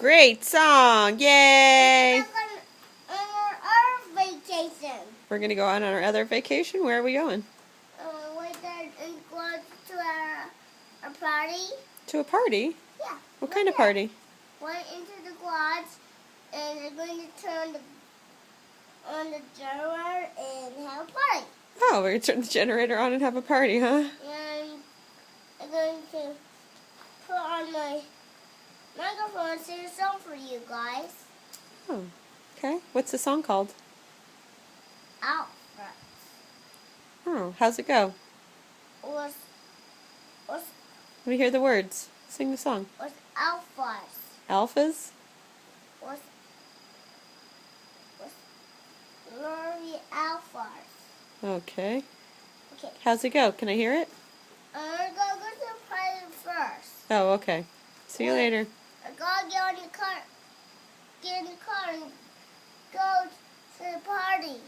Great song! Yay! On our vacation. We're going to go on our other vacation. Where are we going? We're going to go to a party. To a party? Yeah. What kind of party? Went into the garage and we're going to turn on the generator and have a party. Oh, we're going to turn the generator on and have a party, huh? And I'm going to put on my microphone and sing a song for you guys. Oh, okay. What's the song called? Out front. Oh, how's it go? Was Let me hear the words. Sing the song. was alphas. Alphas? Was glory alphas. Okay. Okay. How's it go? Can I hear it? I'm gonna go to the party first. Oh, okay. See you later. I gotta get in the car and go to the party.